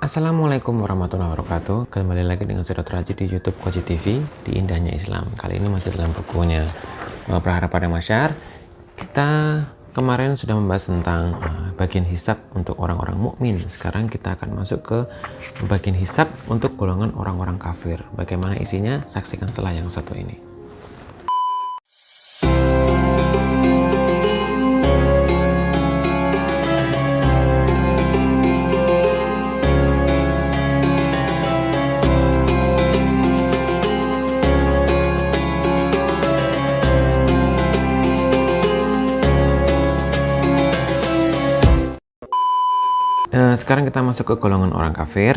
Assalamualaikum warahmatullahi wabarakatuh. Kembali lagi dengan saya Dr. Haji di YouTube Koji TV di Indahnya Islam. Kali ini masih dalam bukunya Berharap pada Masyar. Kita kemarin sudah membahas tentang bagian hisab untuk orang-orang mukmin. Sekarang kita akan masuk ke bagian hisab untuk golongan orang-orang kafir. Bagaimana isinya? Saksikan setelah yang satu ini. Sekarang kita masuk ke golongan orang kafir.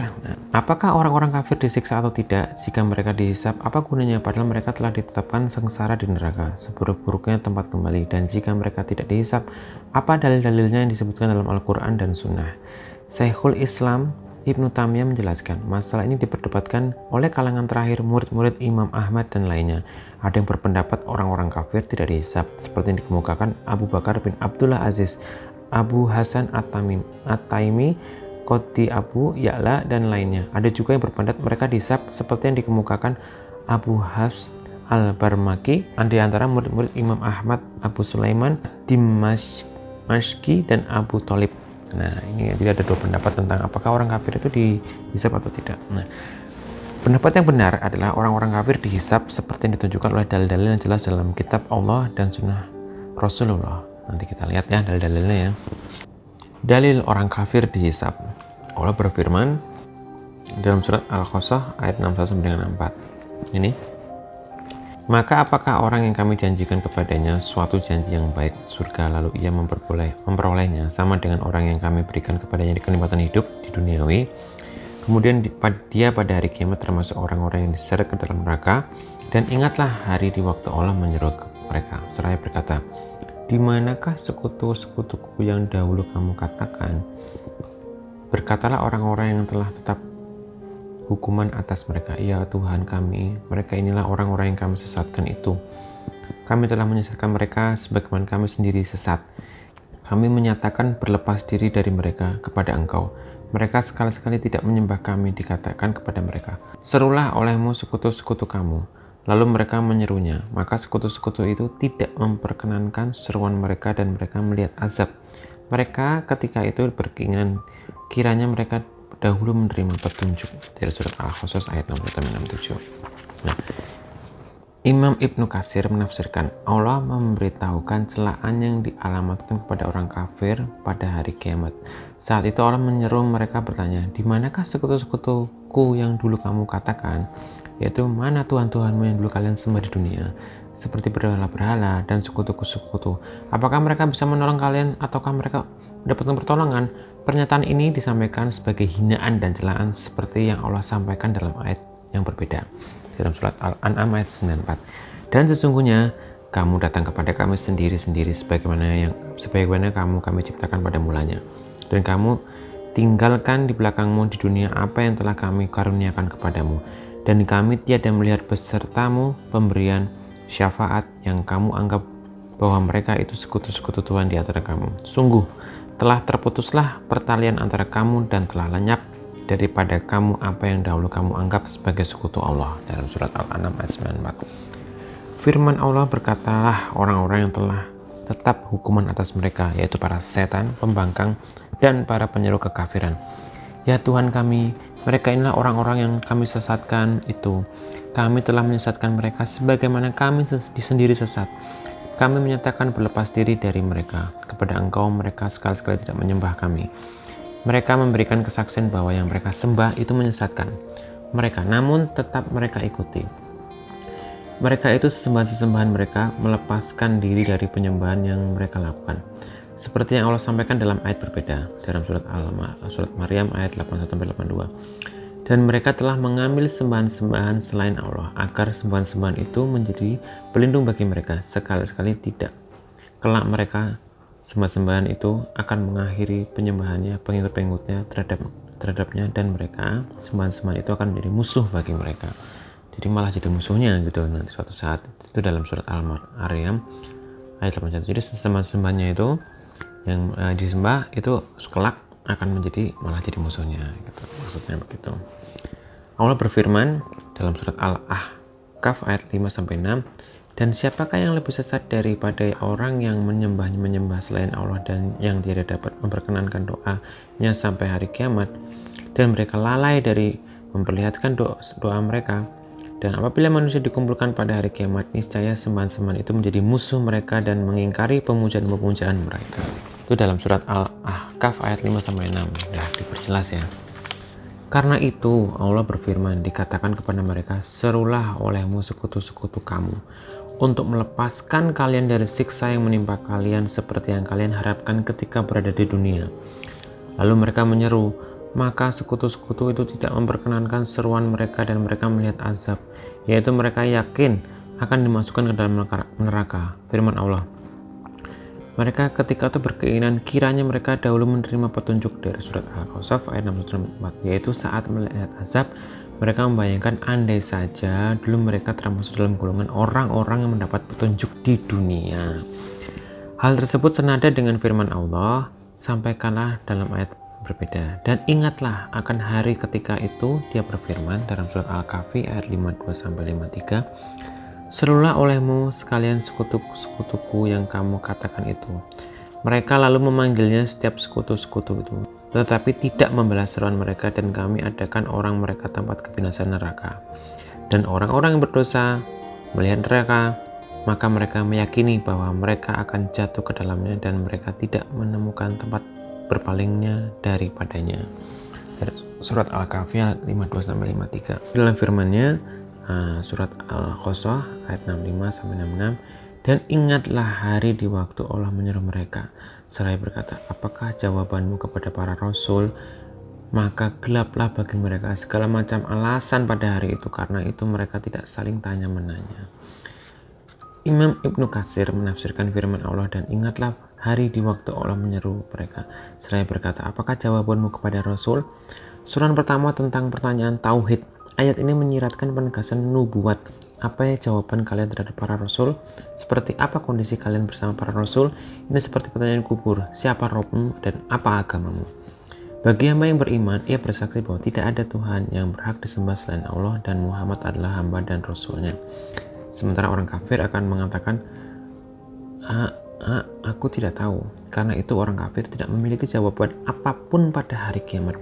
Apakah orang-orang kafir disiksa atau tidak? Jika mereka dihisab, apa gunanya? Padahal mereka telah ditetapkan sengsara di neraka, seburuk-buruknya tempat kembali. Dan jika mereka tidak dihisab, apa dalil-dalilnya yang disebutkan dalam Al-Quran dan Sunnah? Syekhul Islam Ibnu Taimiyah menjelaskan, masalah ini diperdebatkan oleh kalangan terakhir murid-murid Imam Ahmad dan lainnya. Ada yang berpendapat orang-orang kafir tidak dihisab, seperti yang dikemukakan Abu Bakar bin Abdullah Aziz, Abu Hasan At-Taimi, Qadi Abu Ya'la, dan lainnya. Ada juga yang berpendapat mereka dihisab seperti yang dikemukakan Abu Hafs Al-Barmaki, di antara murid-murid Imam Ahmad, Abu Sulaiman Dimashqi, dan Abu Thalib. Nah, ini jadi ada dua pendapat tentang apakah orang kafir itu dihisab atau tidak. Nah, pendapat yang benar adalah orang-orang kafir dihisab seperti yang ditunjukkan oleh dalil-dalil yang jelas dalam kitab Allah dan sunnah Rasulullah. Nanti kita lihat ya dalil-dalilnya ya. Dalil orang kafir dihisab. Allah berfirman dalam surat Al-Qasas ayat 61-64. Ini. Maka apakah orang yang kami janjikan kepadanya suatu janji yang baik surga lalu ia memperolehnya sama dengan orang yang kami berikan kepadanya di kenikmatan hidup di duniawi, kemudian dia pada hari kiamat termasuk orang-orang yang diseret ke dalam neraka. Dan ingatlah hari di waktu Allah menyeru mereka seraya berkata, di manakah sekutu-sekutuku yang dahulu kamu katakan? Berkatalah orang-orang yang telah tetap hukuman atas mereka, ya Tuhan kami, mereka inilah orang-orang yang kami sesatkan itu. Kami telah menyesatkan mereka sebagaimana kami sendiri sesat. Kami menyatakan berlepas diri dari mereka kepada Engkau. Mereka sekali-sekali tidak menyembah kami, dikatakan kepada mereka, serulah olehmu sekutu-sekutu kamu. Lalu mereka menyerunya, maka sekutu-sekutu itu tidak memperkenankan seruan mereka dan mereka melihat azab. Mereka ketika itu berkeinginan kiranya mereka dahulu menerima petunjuk. Dari surat Al-Qasas ayat 67. Nah, Imam Ibnu Katsir menafsirkan, Allah memberitahukan celaan yang dialamatkan kepada orang kafir pada hari kiamat. Saat itu Allah menyeru mereka bertanya, di manakah sekutu-sekutuku yang dulu kamu katakan? Yaitu mana Tuhan-Tuhanmu yang dulu kalian sembah di dunia, seperti berhala-berhala dan sekutu-sekutu. Apakah mereka bisa menolong kalian ataukah mereka mendapatkan pertolongan? Pernyataan ini disampaikan sebagai hinaan dan celaan seperti yang Allah sampaikan dalam ayat yang berbeda dalam surat Al-An'am ayat 94. Dan sesungguhnya kamu datang kepada kami sendiri-sendiri sebagaimana kami ciptakan pada mulanya, dan kamu tinggalkan di belakangmu di dunia apa yang telah kami karuniakan kepadamu, dan kami tiada melihat besertamu pemberian syafaat yang kamu anggap bahwa mereka itu sekutu-sekutu Tuhan di antara kamu. Sungguh telah terputuslah pertalian antara kamu dan telah lenyap daripada kamu apa yang dahulu kamu anggap sebagai sekutu Allah, dalam surat Al-An'am ayat 94. Firman Allah, berkatalah orang-orang yang telah tetap hukuman atas mereka, yaitu para setan, pembangkang, dan para penyeru kekafiran. Ya Tuhan kami, mereka inilah orang-orang yang kami sesatkan itu. Kami telah menyesatkan mereka sebagaimana kami sendiri sesat. Kami menyatakan berlepas diri dari mereka. Kepada Engkau mereka sekali-sekali tidak menyembah kami. Mereka memberikan kesaksian bahwa yang mereka sembah itu menyesatkan mereka, namun tetap mereka ikuti. Mereka itu sesembahan-sesembahan mereka, melepaskan diri dari penyembahan yang mereka lakukan. Seperti yang Allah sampaikan dalam ayat berbeda dalam surat Maryam ayat 81-82. Dan mereka telah mengambil sembahan-sembahan selain Allah, agar sembahan-sembahan itu menjadi pelindung bagi mereka. Sekali-sekali tidak. Kelak mereka, sembahan-sembahan itu akan mengakhiri penyembahannya, pengikut-pengikutnya terhadapnya, dan mereka, sembahan-sembahan itu akan menjadi musuh bagi mereka. Jadi malah jadi musuhnya gitu nanti suatu saat. Itu dalam surat Al-Maryam ayat 81. Jadi sembahan-sembahannya itu yang disembah itu kelak akan malah jadi musuhnya gitu. Maksudnya begitu. Allah berfirman dalam surat Al-Ahqaf ayat 5-6, dan siapakah yang lebih sesat daripada orang yang menyembah selain Allah dan yang tidak dapat memperkenankan doanya sampai hari kiamat, dan mereka lalai dari memperlihatkan doa mereka. Dan apabila manusia dikumpulkan pada hari kiamat, niscaya sembahan-sembahan itu menjadi musuh mereka dan mengingkari pemujaan-pemujaan mereka. Itu dalam surat Al-Ahqaf ayat 5-6. Dah diperjelas ya. Karena itu Allah berfirman, dikatakan kepada mereka, serulah olehmu sekutu-sekutu kamu untuk melepaskan kalian dari siksa yang menimpa kalian seperti yang kalian harapkan ketika berada di dunia. Lalu mereka menyeru, maka sekutu-sekutu itu tidak memperkenankan seruan mereka dan mereka melihat azab, yaitu mereka yakin akan dimasukkan ke dalam neraka. Firman Allah, mereka ketika itu berkeinginan kiranya mereka dahulu menerima petunjuk dari surat Al-Qasas ayat 64, yaitu saat melihat azab mereka membayangkan andai saja dulu mereka termasuk dalam golongan orang-orang yang mendapat petunjuk di dunia. Hal tersebut senada dengan firman Allah, sampaikanlah dalam ayat berbeda. Dan ingatlah akan hari ketika itu, dia berfirman dalam surat Al-Kahfi ayat 52-53, serulah olehmu sekalian sekutu-sekutuku yang kamu katakan itu. Mereka lalu memanggilnya setiap sekutu-sekutu itu, tetapi tidak membalas seruan mereka, dan kami adakan orang mereka tempat kebinasaan neraka. Dan orang-orang yang berdosa melihat neraka, maka mereka meyakini bahwa mereka akan jatuh ke dalamnya dan mereka tidak menemukan tempat berpalingnya daripadanya. Surat Al-Kahfi ayat 52-53. Dalam firman-Nya surat Al-Qasas ayat 65-66, dan ingatlah hari di waktu Allah menyeru mereka seraya berkata, apakah jawabanmu kepada para rasul? Maka gelaplah bagi mereka segala macam alasan pada hari itu, karena itu mereka tidak saling tanya menanya. Imam Ibnu Katsir menafsirkan firman Allah, dan ingatlah hari di waktu Allah menyeru mereka seraya berkata, apakah jawabanmu kepada Rasul? Surat pertama tentang pertanyaan tauhid. Ayat ini menyiratkan penegasan nubuat. Apa ya jawaban kalian terhadap para Rasul? Seperti apa kondisi kalian bersama para Rasul? Ini seperti pertanyaan kubur, siapa Robmu dan apa agamamu? Bagi hamba yang beriman, ia bersaksi bahwa tidak ada Tuhan yang berhak disembah selain Allah dan Muhammad adalah hamba dan Rasulnya. Sementara orang kafir akan mengatakan, aku tidak tahu. Karena itu orang kafir tidak memiliki jawaban apapun pada hari kiamat.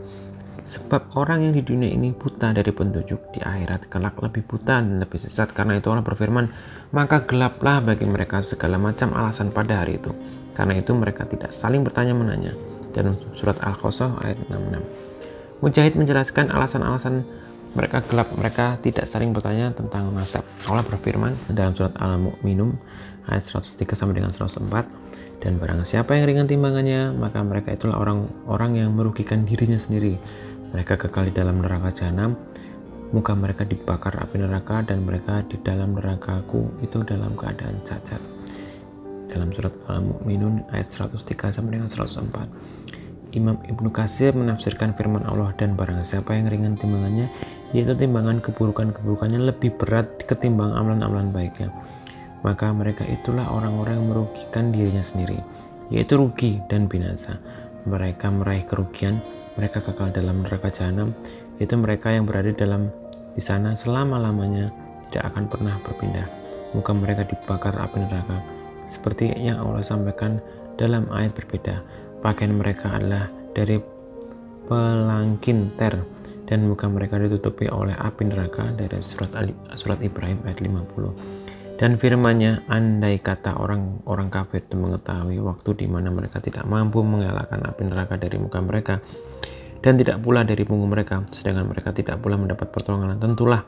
Sebab orang yang di dunia ini buta dari petunjuk, di akhirat kelak lebih buta dan lebih sesat. Karena itu Allah berfirman, maka gelaplah bagi mereka segala macam alasan pada hari itu. Karena itu mereka tidak saling bertanya menanya. Dalam surat Al-Qasas ayat 66. Mujahid menjelaskan alasan-alasan mereka gelap, mereka tidak saling bertanya tentang nasab. Allah berfirman dalam surat Al-Mu'minun ayat 103 sampai dengan 104, dan barang siapa yang ringan timbangannya, maka mereka itulah orang-orang yang merugikan dirinya sendiri. Mereka kekal di dalam neraka jahanam, muka mereka dibakar api neraka, dan mereka di dalam nerakaku itu dalam keadaan cacat. Dalam surat Al-Mu'minun ayat 103 sampai dengan 104. Imam Ibnu Katsir menafsirkan firman Allah, dan barang siapa yang ringan timbangannya, yaitu timbangan keburukannya lebih berat ketimbang amalan-amalan baiknya, maka mereka itulah orang-orang yang merugikan dirinya sendiri, yaitu rugi dan binasa. Mereka meraih kerugian, mereka kekal dalam neraka jahanam, yaitu mereka yang berada di sana selama-lamanya, tidak akan pernah berpindah. Muka mereka dibakar api neraka, seperti yang Allah sampaikan dalam ayat berbeda. Pakaian mereka adalah dari pelangkin ter, dan muka mereka ditutupi oleh api neraka. Dari surat Ibrahim ayat 50. Dan firman-Nya, andai kata orang-orang kafir itu mengetahui waktu di mana mereka tidak mampu mengelakkan api neraka dari muka mereka, dan tidak pula dari punggung mereka, sedangkan mereka tidak pula mendapat pertolongan, tentulah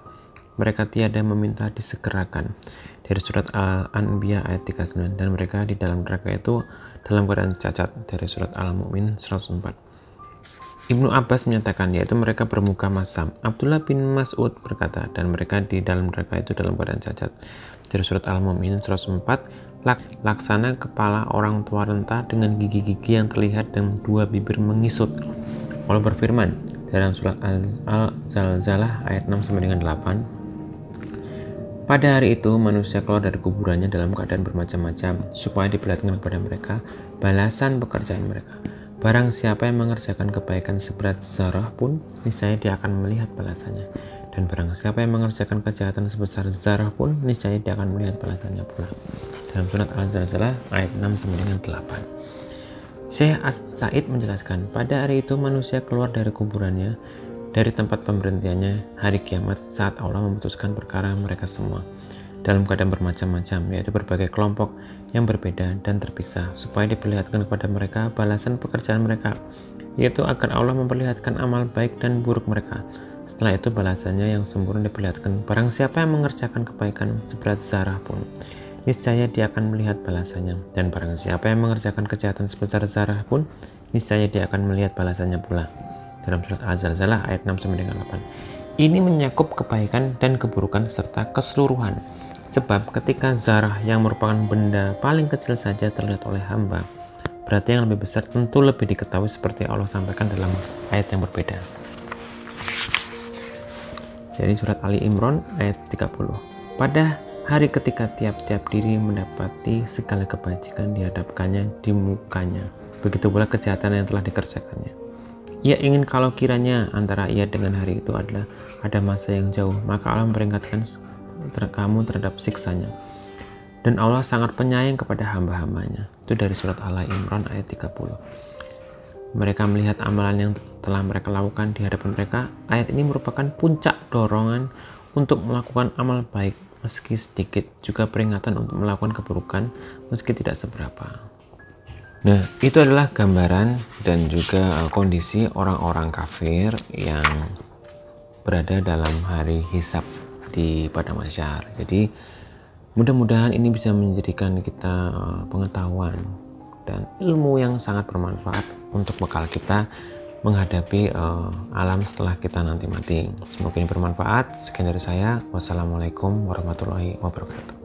mereka tiada meminta disegerakan. Dari surat Al-Anbiya ayat 39, dan mereka di dalam neraka itu dalam keadaan cacat. Dari surat Al-Mu'min 104. Ibnu Abbas menyatakan, yaitu mereka bermuka masam. Abdullah bin Mas'ud berkata, dan mereka di dalam neraka itu dalam keadaan cacat. Dari surat Al-Mu'min 104, laksana kepala orang tua renta dengan gigi-gigi yang terlihat dan dua bibir mengisut. Allah berfirman dalam surat Al-Zalzalah ayat 6-8, pada hari itu manusia keluar dari kuburannya dalam keadaan bermacam-macam, supaya diperlihatkan kepada mereka balasan pekerjaan mereka. Barang siapa yang mengerjakan kebaikan seberat zarah pun, niscaya dia akan melihat balasannya. Dan barang siapa yang mengerjakan kejahatan sebesar zarah pun, niscaya dia akan melihat balasannya pula. Dalam surat Al-Zalzalah ayat 6 sampai dengan 8. Syekh Said menjelaskan, pada hari itu manusia keluar dari kuburannya, dari tempat pemberhentiannya hari kiamat saat Allah memutuskan perkara mereka semua dalam keadaan bermacam-macam, yaitu berbagai kelompok yang berbeda dan terpisah, supaya diperlihatkan kepada mereka balasan pekerjaan mereka, yaitu agar Allah memperlihatkan amal baik dan buruk mereka. Setelah itu balasannya yang sempurna diperlihatkan. Barang siapa yang mengerjakan kebaikan seberat zarah pun, niscaya dia akan melihat balasannya. Dan barang siapa yang mengerjakan kejahatan sebesar zarah pun, niscaya dia akan melihat balasannya pula. Dalam surat Az-Zalzalah ayat 6 sampai dengan 8. Ini menyakup kebaikan dan keburukan serta keseluruhan. Sebab ketika zarah yang merupakan benda paling kecil saja terlihat oleh hamba, berarti yang lebih besar tentu lebih diketahui, seperti Allah sampaikan dalam ayat yang berbeda. Jadi surat Ali Imran ayat 30. Pada hari ketika tiap-tiap diri mendapati segala kebajikan dihadapkannya di mukanya, begitu pula kejahatan yang telah dikerjakannya. Ia ingin kalau kiranya antara ia dengan hari itu adalah ada masa yang jauh, maka Allah memperingatkan kamu terhadap siksanya. Dan Allah sangat penyayang kepada hamba-hambanya. Itu dari surat Al Imran ayat 30. Mereka melihat amalan yang telah mereka lakukan di hadapan mereka. Ayat ini merupakan puncak dorongan untuk melakukan amal baik meski sedikit, juga peringatan untuk melakukan keburukan meski tidak seberapa. Nah, itu adalah gambaran dan juga kondisi orang-orang kafir yang berada dalam hari hisab di padang mahsyar. Jadi mudah-mudahan ini bisa menjadikan kita pengetahuan dan ilmu yang sangat bermanfaat untuk bekal kita menghadapi alam setelah kita nanti mati. Semoga ini bermanfaat. Sekian dari saya. Wassalamualaikum warahmatullahi wabarakatuh.